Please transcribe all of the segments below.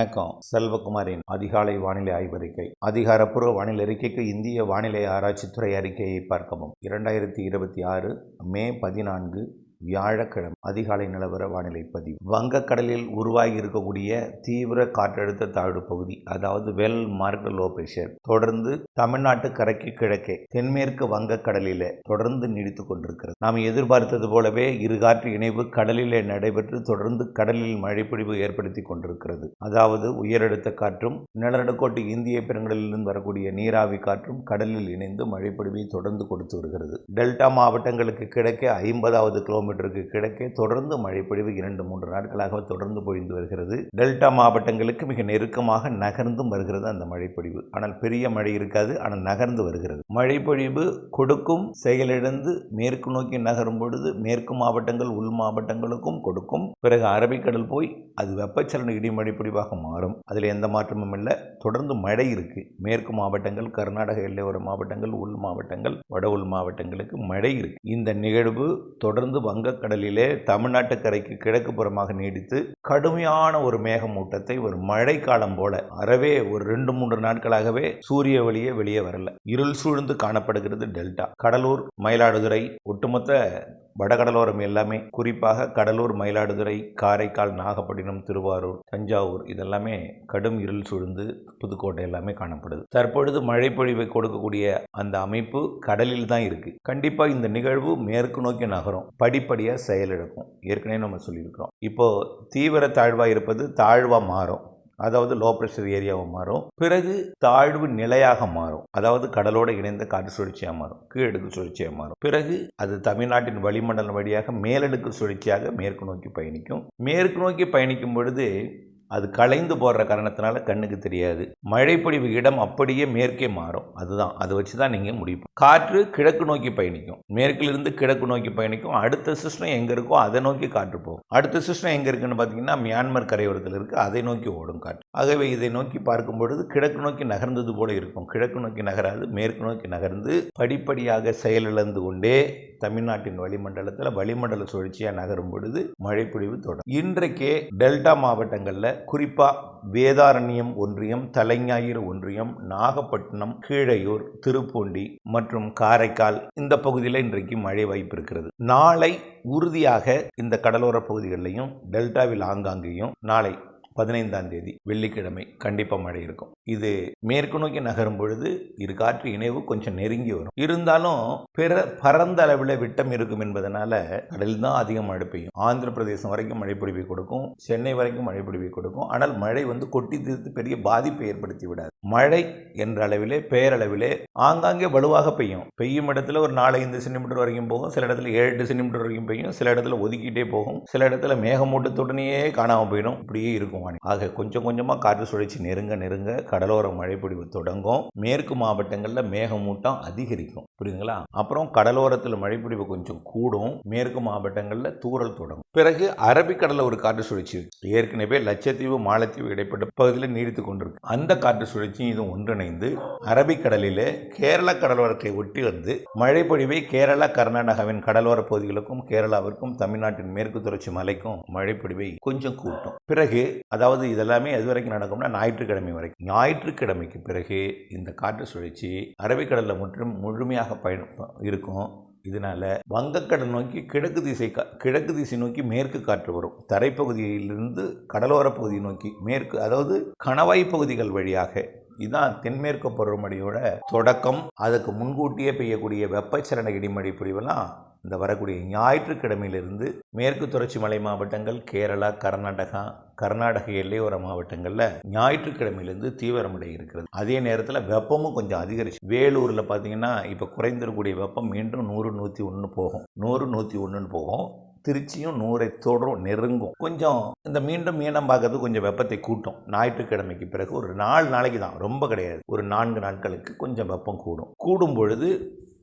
வணக்கம். செல்வகுமாரின் அதிகாலை வானிலை ஆய்வறிக்கை. அதிகாரப்பூர்வ வானிலை அறிக்கைக்கு இந்திய வானிலை ஆராய்ச்சித்துறை அறிக்கையை பார்க்கவும். 2026 மே 14 வியாழக்கிழமை அதிகாலை நிலவர வானிலை பதிவு. வங்கக்கடலில் உருவாகி இருக்கக்கூடிய தீவிர காற்றழுத்த தாழ்வு பகுதி, அதாவது வெல் மார்க்டு லோ பிரஷர், தொடர்ந்து தமிழ்நாட்டு கரைக்கு கிழக்கே தென்மேற்கு வங்கக்கடலிலே தொடர்ந்து நீடித்துக் கொண்டிருக்கிறது. நாம் எதிர்பார்த்தது போலவே இருகாற்று இணைவு கடலிலே நடைபெற்று தொடர்ந்து கடலில் மழைப்பொழிவு ஏற்படுத்தி கொண்டிருக்கிறது. அதாவது உயரழுத்த காற்றும் நிலநடுக்கோட்டு இந்திய பெருங்கடலிலிருந்து வரக்கூடிய நீராவி காற்றும் கடலில் இணைந்து மழைப்பொழிவை தொடர்ந்து கொடுத்து வருகிறது. டெல்டா மாவட்டங்களுக்கு கிழக்கே 50வது கிலோமீட்டருக்கு கிழக்கே தொடர்ந்து மழைப்பொழிவு 2-3 நாட்களாக தொடர்ந்து பொழிந்து வருகிறது. டெல்டா மாவட்டங்களுக்கு மிக நெருக்கமாக நகர்ந்தும் வருகிறது அந்த மழைப்பொழிவு. ஆனால் பெரிய மழை இருக்காது, ஆனால் நகர்ந்து வருகிறது. மழைப்பொழிவு கொடுக்கும், செயலிழந்து மேற்கு நோக்கி நகரும் பொழுது மேற்கு மாவட்டங்கள் உள் மாவட்டங்களுக்கும் கொடுக்கும். பிறகு அரபிக்கடல் போய் அது வெப்பச்சலன இடிமழை பொழிவாக மாறும். அதில் எந்த மாற்றமும் இல்லை. தொடர்ந்து மழை இருக்கு. மேற்கு மாவட்டங்கள், கர்நாடக எல்லையோர மாவட்டங்கள், உள் மாவட்டங்கள், வட உள் மாவட்டங்களுக்கு மழை இருக்கு. இந்த நிகழ்வு தொடர்ந்து வங்கக்கடலிலே தமிழ்நாட்டு கரைக்கு கிழக்கு புறமாக நீடித்து கடுமையான ஒரு மேகமூட்டத்தை, ஒரு மழை காலம் போல அறவே ஒரு 2-3 நாட்களாகவே சூரிய வெளியே வரல. இருள் சூழ்ந்து காணப்படுகிறது டெல்டா. கடலூர், மயிலாடுதுறை, ஒட்டுமொத்த வடகடலோரம் எல்லாமே, குறிப்பாக கடலூர், மயிலாடுதுறை, காரைக்கால், நாகப்பட்டினம், திருவாரூர், தஞ்சாவூர் இதெல்லாமே கடும் இருள் சூழ்ந்து, புதுக்கோட்டை எல்லாமே காணப்படுது. தற்பொழுது மழைப்பொழிவை கொடுக்கக்கூடிய அந்த அமைப்பு கடலில் தான் இருக்கு. கண்டிப்பா இந்த நிகழ்வு மேற்கு நோக்கி நகரும், படிப்படியா செயலிழக்கும். ஏற்கனவே நம்ம சொல்லியிருக்கிறோம். இப்போ தீவிர தாழ்வா இருப்பது தாழ்வா மாறும், அதாவது லோ பிரஷர் ஏரியாவை மாறும். பிறகு தாழ்வு நிலையாக மாறும், அதாவது கடலோடு இணைந்த காற்று சுழற்சியாக மாறும், கீழடுக்கு சுழற்சியாக மாறும். பிறகு அது தமிழ்நாட்டின் வளிமண்டலம் வழியாக மேலடுக்கு சுழற்சியாக மேற்கு நோக்கி பயணிக்கும். மேற்கு நோக்கி பயணிக்கும் பொழுது அது கலைந்து போடுற காரணத்தினால கண்ணுக்கு தெரியாது. மழைப்பொழிவு இடம் அப்படியே மேற்கே மாறும். அதுதான், அதை வச்சு தான் நீங்கள் முடியும். காற்று கிழக்கு நோக்கி பயணிக்கும், மேற்கிலிருந்து கிழக்கு நோக்கி பயணிக்கும். அடுத்த சிஸ்டம் எங்கே இருக்கோ அதை நோக்கி காற்று போகும். அடுத்த சிஸ்டம் எங்கே இருக்குன்னு பார்த்தீங்கன்னா மியான்மர் கரையோரத்தில் இருக்குது, அதை நோக்கி ஓடும் காற்று. ஆகவே இதை நோக்கி பார்க்கும் பொழுது கிழக்கு நோக்கி நகர்ந்தது போல இருக்கும். கிழக்கு நோக்கி நகராது, மேற்கு நோக்கி நகர்ந்து படிப்படியாக செயலிழந்து கொண்டே தமிழ்நாட்டின் வளிமண்டல சுழற்சியாக நகரும் பொழுது மழைப்பொழிவு தொடரும். இன்றைக்கே டெல்டா மாவட்டங்களில், குறிப்பாக வேதாரண்யம் ஒன்றியம், தலைஞாயிறு ஒன்றியம், நாகப்பட்டினம், கீழையூர், திருப்பூண்டி மற்றும் காரைக்கால் இந்த பகுதியில் இன்றைக்கு மழை வாய்ப்பு இருக்கிறது. நாளை உறுதியாக இந்த கடலோர பகுதிகளிலையும் டெல்டாவில் ஆங்காங்கேயும் நாளை 15ஆம் தேதி வெள்ளிக்கிழமை கண்டிப்பாக மழை இருக்கும். இது மேற்கு நோக்கி நகரும் பொழுது இரு காற்று இணைவு கொஞ்சம் நெருங்கி வரும். இருந்தாலும் பரந்த அளவில் விட்டம் இருக்கும் என்பதனால கடலில் தான் அதிகம் மழை பெய்யும். ஆந்திர பிரதேசம் வரைக்கும் மழை பொழிவை கொடுக்கும், சென்னை வரைக்கும் மழை பொழிவை கொடுக்கும். ஆனால் மழை கொட்டி தீர்த்து பெரிய பாதிப்பை ஏற்படுத்தி விடாது. மழை என்ற அளவிலே, பேரளவிலே ஆங்காங்கே வலுவாக பெய்யும் இடத்துல ஒரு 4-5 சென்டிமீட்டர் வரைக்கும் போகும், சில இடத்துல 7-8 சென்டிமீட்டர் வரைக்கும் பெய்யும், சில இடத்துல ஒதுக்கிட்டே போகும், சில இடத்துல மேகமூட்டத்துடனேயே காணாமல் போயிடும். இப்படியே இருக்கும். ஆக கொஞ்சம் கொஞ்சமாக காற்று சுழற்சி நெருங்க கடலோர மழைப்பொழிவு தொடங்கும். மேற்கு மாவட்டங்களில் மேகமூட்டம் அதிகரிக்கும், புரியுதுங்களா? அப்புறம் கடலோரத்தில் மழைப்பொழிவு கொஞ்சம் கூடும், மேற்கு மாவட்டங்களில் தூறல் தொடங்கும். பிறகு அரபிக்கடலில் ஒரு காற்று சுழற்சி ஏற்கனவே லட்சத்தீவு, மாலத்தீவு இடைப்பட்ட பகுதியில் நீடித்து கொண்டிருக்கு. அந்த காற்று சுழற்சியும் இதுவும் ஒன்றிணைந்து அரபிக்கடலிலே கேரள கடலோரத்தை ஒட்டி வந்து மழைப்பொழிவை கேரளா, கர்நாடகாவின் கடலோர பகுதிகளுக்கும், கேரளாவிற்கும், தமிழ்நாட்டின் மேற்கு தொடர்ச்சி மலைக்கும் மழைப்பொழிவை கொஞ்சம் கூட்டும். பிறகு அதாவது இதெல்லாமே எது வரைக்கும் நடக்கும்னா ஞாயிற்றுக்கிழமை வரைக்கும். ஞாயிற்றுக்கிழமைக்கு பிறகு இந்த காற்று சுழற்சி அரபிக்கடலில் முழுமையாக இருக்கும். இதனால வங்கக்கடல் நோக்கி கிழக்கு திசை நோக்கி மேற்கு காற்று வரும். தரைப்பகுதியிலிருந்து கடலோர பகுதியை நோக்கி மேற்கு, அதாவது கணவாய் பகுதிகள் வழியாக. இதுதான் தென்மேற்கு பருவமழையோட தொடக்கம். அதுக்கு முன்கூட்டியே பெய்யக்கூடிய வெப்பச்சலன இடிமழை பொழிவெல்லாம் இந்த வரக்கூடிய ஞாயிற்றுக்கிழமையிலிருந்து மேற்கு தொடர்ச்சி மலை மாவட்டங்கள், கேரளா, கர்நாடக எல்லையோர மாவட்டங்களில் ஞாயிற்றுக்கிழமையிலிருந்து தீவிரமடை இருக்கிறது. அதே நேரத்தில் வெப்பமும் கொஞ்சம் அதிகரிச்சு, வேலூரில் பார்த்தீங்கன்னா இப்போ குறைந்திருக்கக்கூடிய வெப்பம் மீண்டும் 100-101 போகும், 100-101 போகும். திருச்சியும் 100 தொடரும், நெருங்கும். கொஞ்சம் இந்த மீனம் பார்க்கறது கொஞ்சம் வெப்பத்தை கூட்டும். ஞாயிற்றுக்கிழமைக்கு பிறகு ஒரு 4 நாளைக்கு தான், ரொம்ப கிடையாது, ஒரு 4 நாட்களுக்கு கொஞ்சம் வெப்பம் கூடும் பொழுது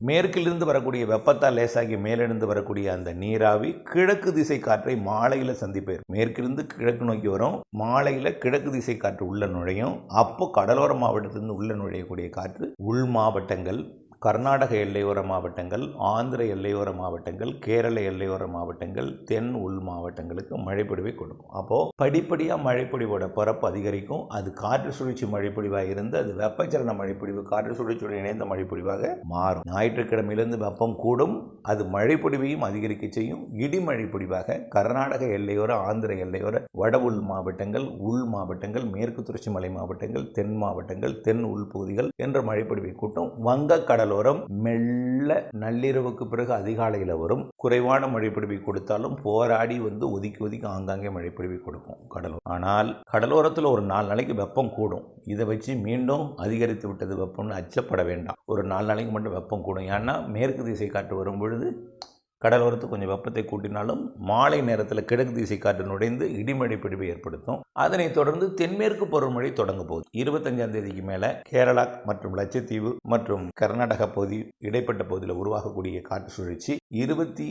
மேற்கிலிருந்து வரக்கூடிய வெப்பத்தால் லேசாகி மேலிருந்து வரக்கூடிய அந்த நீராவி கிழக்கு திசை காற்றை மாலையில் சந்திப்பார். மேற்கிலிருந்து கிழக்கு நோக்கி வரும், மாலையில் கிழக்கு திசை காற்று உள்ள நுழையும். அப்போ கடலோர மாவட்டத்திலிருந்து உள்ள நுழையக்கூடிய காற்று உள் மாவட்டங்கள், கர்நாடக எல்லையோர மாவட்டங்கள், ஆந்திர எல்லையோர மாவட்டங்கள், கேரள எல்லையோர மாவட்டங்கள், தென் உள் மாவட்டங்களுக்கு மழைப்பொழிவை கொடுக்கும். அப்போது படிப்படியாக மழைப்பொழிவோட பரப்பு அதிகரிக்கும். அது காற்று சுழற்சி மழைப்பொழிவாக இருந்து அது வெப்பச்சலன மழைப்பொழிவு காற்று சுழற்சியுடன் இணைந்த மழைப்பொழிவாக மாறும். ஞாயிற்றுக்கிழமையிலிருந்து வெப்பம் கூடும். அது மழைப்பொழிவையும் அதிகரிக்க செய்யும். இடி மழைப்பொழிவாக கர்நாடக எல்லையோர, ஆந்திர எல்லையோர, வட உள் மாவட்டங்கள், உள் மாவட்டங்கள், மேற்கு தொடர்ச்சி மலை மாவட்டங்கள், தென் மாவட்டங்கள், தென் உள்பகுதிகள் என்ற மழைப்பொழிவை கூட்டும். வங்க கடலோரம் மெல்ல நள்ளிரவுக்கு பிறகு அதிகாலையில் வரும். குறைவான மழைப்பொழிவை கொடுத்தாலும் போராடி ஒதுக்கி ஒதுக்கி ஆங்காங்கே மழைப்பொழிவை கொடுக்கும் கடலோரம். ஆனால் கடலோரத்தில் ஒரு 4 நாளைக்கு வெப்பம் கூடும். இதை வச்சு மீண்டும் அதிகரித்து விட்டது வெப்பம்னு அச்சப்பட வேண்டாம். ஒரு 4 நாளைக்கு மட்டும் வெப்பம் கூடும். ஏன்னா மேற்கு திசை காற்று வரும் பொழுது கடலோரத்துக்கு கொஞ்சம் வெப்பத்தை கூட்டினாலும் மாலை நேரத்தில் கிழக்கு திசை காற்று நுழைந்து இடிமழை பிடிவை ஏற்படுத்தும். அதனைத் தொடர்ந்து தென்மேற்கு பருவமழை தொடங்க போகுது. 25ஆம் தேதிக்கு மேலே கேரளா மற்றும் லட்சத்தீவு மற்றும் கர்நாடகா பகுதி இடைப்பட்ட பகுதியில் உருவாகக்கூடிய காற்று சுழற்சி 26,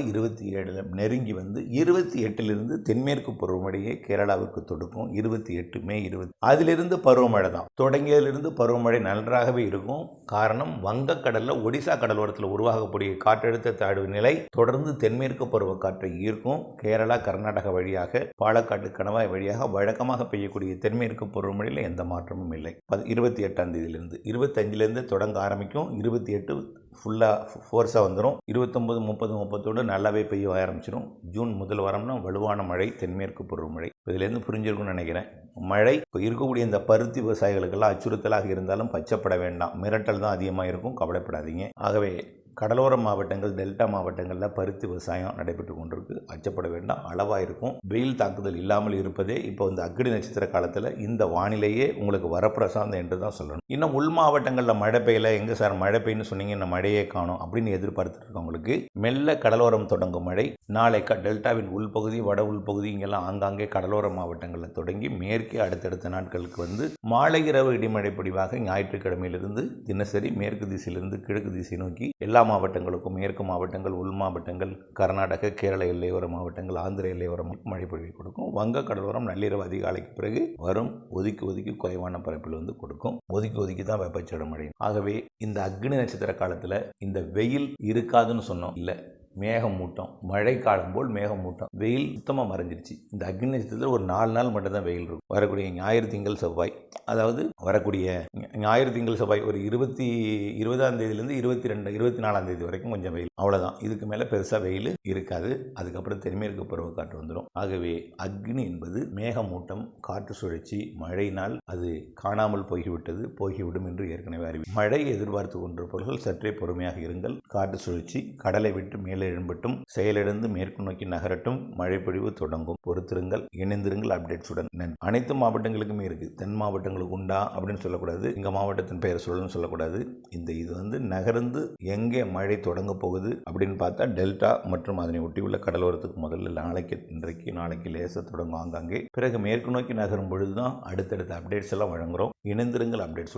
27 நெருங்கி 28லிருந்து தென்மேற்கு பருவமழையை கேரளாவுக்கு தொடுக்கும். 28 மே 20 அதிலிருந்து பருவமழை தான் தொடங்கியதிலிருந்து பருவமழை நன்றாகவே இருக்கும். காரணம் வங்கக்கடலில் ஒடிசா கடலோரத்தில் உருவாகக்கூடிய காற்றழுத்த தாழ்வு நிலை தொடர்ந்து தென்மேற்கு பருவக்காற்றை ஈர்க்கும். கேரளா, கர்நாடகா வழியாக, பாலக்காட்டு, கணவாய் வழியாக வழக்கமாக பெய்யக்கூடிய தென்மேற்கு பருவமழையில் எந்த மாற்றமும் இல்லை. 28ஆம் தேதியிலிருந்து 25லேருந்து தொடங்க ஆரம்பிக்கும். 28 ஃபுல்லாக ஃபோர்ஸாக வந்துடும். 29, 30, 30 நல்லாவே பெய்ய ஆரம்பிச்சிடும். ஜூன் முதல் வாரம்னா வலுவான மழை, தென்மேற்கு பருவமழை. இதுலேருந்து புரிஞ்சிருக்கும்னு நினைக்கிறேன். மழை இப்போ இருக்கக்கூடிய இந்த பருத்தி விவசாயிகளுக்கெல்லாம் அச்சுறுத்தலாக இருந்தாலும் பச்சைப்பட வேண்டாம். மிரட்டல் தான் அதிகமாக இருக்கும், கவலைப்படாதீங்க. ஆகவே கடலோர மாவட்டங்கள், டெல்டா மாவட்டங்களில் பருத்தி விவசாயம் நடைபெற்று கொண்டிருக்கு. அச்சப்பட வேண்டாம், அளவாக இருக்கும். வெயில் தாக்குதல் இல்லாமல் இருப்பதே இப்போ அக்னி நட்சத்திர காலத்தில் இந்த வானிலையே உங்களுக்கு வரப்பிரசாதம் என்று தான் சொல்லணும். இன்னும் உள் மாவட்டங்களில் மழை பெய்யல, எங்கே சார் மழை பெய்யுன்னு சொன்னீங்க, இந்த மழையே காணும் அப்படின்னு எதிர்பார்த்துட்டு இருக்கவங்களுக்கு மெல்ல கடலோரம் தொடங்கும் மழை நாளை டெல்டாவின் உள்பகுதி, வட உள்பகுதி இங்கெல்லாம் ஆங்காங்கே கடலோர மாவட்டங்களில் தொடங்கி மேற்கே அடுத்தடுத்த நாட்களுக்கு மாலை இரவு இடிமழை பொழிவாக ஞாயிற்றுக்கிழமையிலிருந்து தினசரி மேற்கு திசையிலிருந்து கிழக்கு திசை நோக்கி எல்லா மாவட்டங்களுக்கும், மேற்கு மாவட்டங்கள், உள் மாவட்டங்கள், கர்நாடக, கேரள எல்லையோர மாவட்டங்கள், ஆந்திர எல்லையோரம் மழை பொழிவை கொடுக்கும். வங்க கடலோரம் நள்ளிரவு அதிகாலைக்கு பிறகு வரும். ஒதுக்கி ஒதுக்கி குறைவான பரப்பில் கொடுக்கும். ஒதுக்கி ஒதுக்கி தான் வெப்பச்சலன மழை. ஆகவே இந்த அக்னி நட்சத்திர காலத்தில் இந்த வெயில் இருக்காதுன்னு சொன்னோம் இல்லை, மேகமூட்டம், மழை காலம் போல் மேகமூட்டம், வெயில் சுத்தமாக மறைஞ்சிருச்சு. இந்த அக்னி நட்சத்திரத்தில் ஒரு 4 நாள் மட்டும்தான் வெயில் இருக்கும். வரக்கூடிய ஞாயிறு, திங்கள், செவ்வாய், அதாவது வரக்கூடிய ஞாயிறு, திங்கள், செவ்வாய் ஒரு 20ஆம் தேதியிலேருந்து 22, 24ஆம் தேதி வரைக்கும் கொஞ்சம் வெயில், அவ்வளோதான். இதுக்கு மேலே பெருசாக வெயில் இருக்காது. அதுக்கப்புறம் தென்மேற்கு பருவக்காற்று வந்துடும். ஆகவே அக்னி என்பது மேகமூட்டம், காற்று சுழற்சி, மழையினால் அது காணாமல் போய்விடும் என்று ஏற்கனவே அறிவி. மழை எதிர்பார்த்து கொண்டிருப்பவர்கள் சற்றே பொறுமையாக இருங்கள். காற்று சுழற்சி கடலை விட்டு மேலே எழும்பட்டும், செயலிழந்து மேற்கு நோக்கி நகரட்டும், மழை பொழிவு தொடங்கும். பொறுத்திருங்கள், இணைந்திருங்கள். அப்டேட்ஸுடன் நன்றி. அனைத்து மாவட்டங்களுக்குமே இருக்குது. தென் மாவட்டங்களுக்கு உண்டா அப்படின்னு சொல்லக்கூடாது, எங்கள் மாவட்டத்தின் பெயர் சொல்லணும்னு சொல்லக்கூடாது. இது நகர்ந்து எங்கே மழை தொடங்க போகுது அப்படின்னு பார்த்தா டெல்டா மற்றும் அதனை ஒட்டியுள்ள கடலோரத்துக்கு முதல்ல நாளைக்கு லேசாக தொடங்கும் ஆங்காங்கே. பிறகு மேற்கு நோக்கி நகரும் பொழுது தான் அடுத்தடுத்த அப்டேட்ஸ் எல்லாம் வழங்குகிறோம். இணைந்திருங்கள். அப்டேட்ஸ்